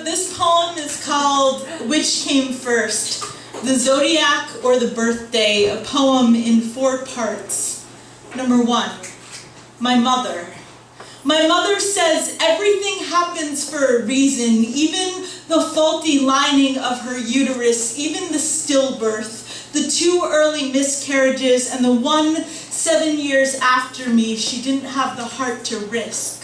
This poem is called Which Came First? The Zodiac or the Birthday, a poem in 4 parts. Number 1, my mother. My mother says everything happens for a reason, even the faulty lining of her uterus, even the stillbirth, the 2 early miscarriages, and the 1 7 years after me she didn't have the heart to risk.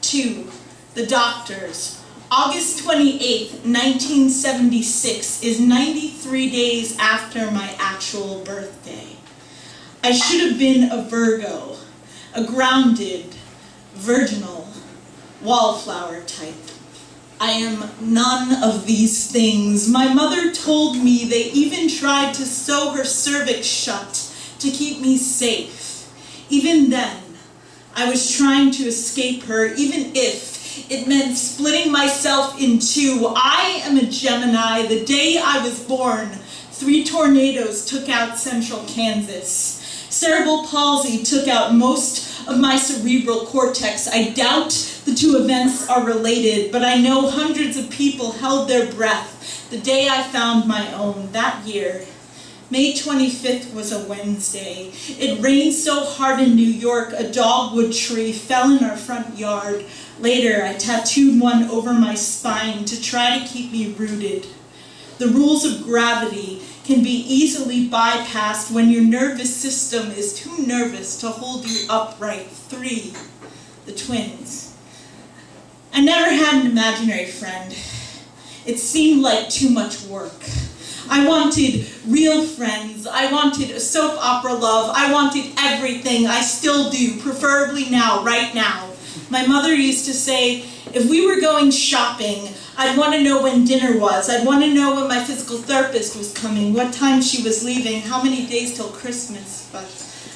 2, the doctors. August 28th, 1976 is 93 days after my actual birthday. I should have been a Virgo, a grounded, virginal, wallflower type. I am none of these things. My mother told me they even tried to sew her cervix shut to keep me safe. Even then, I was trying to escape her, even if it meant splitting myself in 2. I am a Gemini. The day I was born, 3 tornadoes took out central Kansas. Cerebral palsy took out most of my cerebral cortex. I doubt the 2 events are related, but I know hundreds of people held their breath the day I found my own that year. May 25th was a Wednesday. It rained so hard in New York, a dogwood tree fell in our front yard. Later, I tattooed one over my spine to try to keep me rooted. The rules of gravity can be easily bypassed when your nervous system is too nervous to hold you upright. 3, the twins. I never had an imaginary friend. It seemed like too much work. I wanted real friends. I wanted a soap opera love. I wanted everything. I still do, preferably now, right now. My mother used to say, if we were going shopping, I'd want to know when dinner was. I'd want to know when my physical therapist was coming, what time she was leaving, how many days till Christmas. But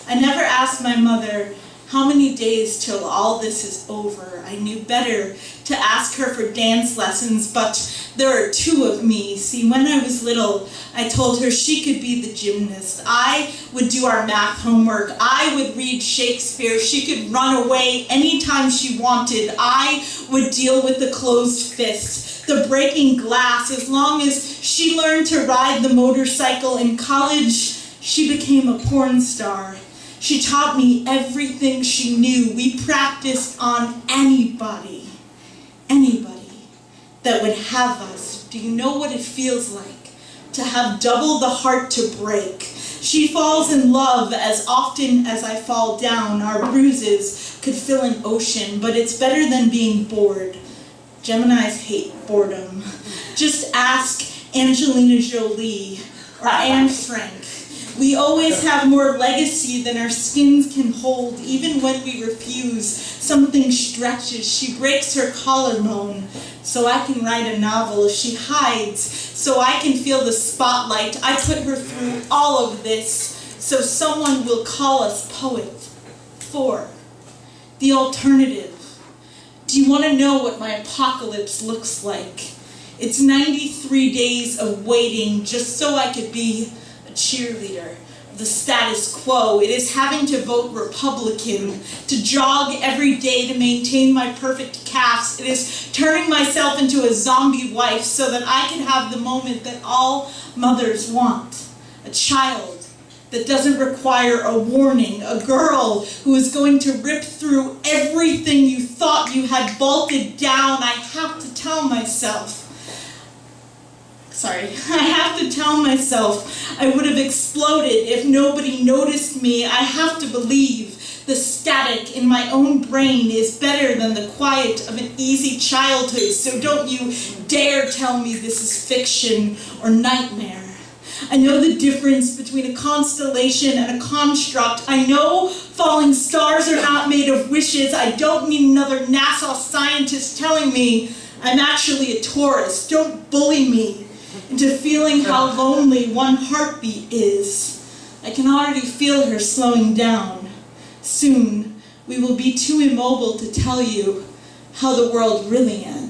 I never asked my mother how many days till all this is over. I knew better to ask her for dance lessons, but there are 2 of me. See, when I was little, I told her she could be the gymnast. I would do our math homework. I would read Shakespeare. She could run away anytime she wanted. I would deal with the closed fist, the breaking glass. As long as she learned to ride the motorcycle in college, she became a porn star. She taught me everything she knew. We practiced on anybody that would have us. Do you know what it feels like to have double the heart to break? She falls in love as often as I fall down. Our bruises could fill an ocean, but it's better than being bored. Geminis hate boredom. Just ask Angelina Jolie or Anne Frank. We always have more legacy than our skins can hold. Even when we refuse, something stretches. She breaks her collarbone so I can write a novel. She hides so I can feel the spotlight. I put her through all of this so someone will call us poet. 4, the alternative. Do you want to know what my apocalypse looks like? It's 93 days of waiting just so I could be cheerleader of the status quo. It is having to vote Republican, to jog every day to maintain my perfect calves. It is turning myself into a zombie wife so that I can have the moment that all mothers want. A child that doesn't require a warning. A girl who is going to rip through everything you thought you had bolted down. I have to tell myself I would have exploded if nobody noticed me. I have to believe the static in my own brain is better than the quiet of an easy childhood, so don't you dare tell me this is fiction or nightmare. I know the difference between a constellation and a construct. I know falling stars are not made of wishes. I don't need another NASA scientist telling me I'm actually a Taurus. Don't bully me into feeling how lonely one heartbeat is. I can already feel her slowing down. Soon, we will be too immobile to tell you how the world really ends.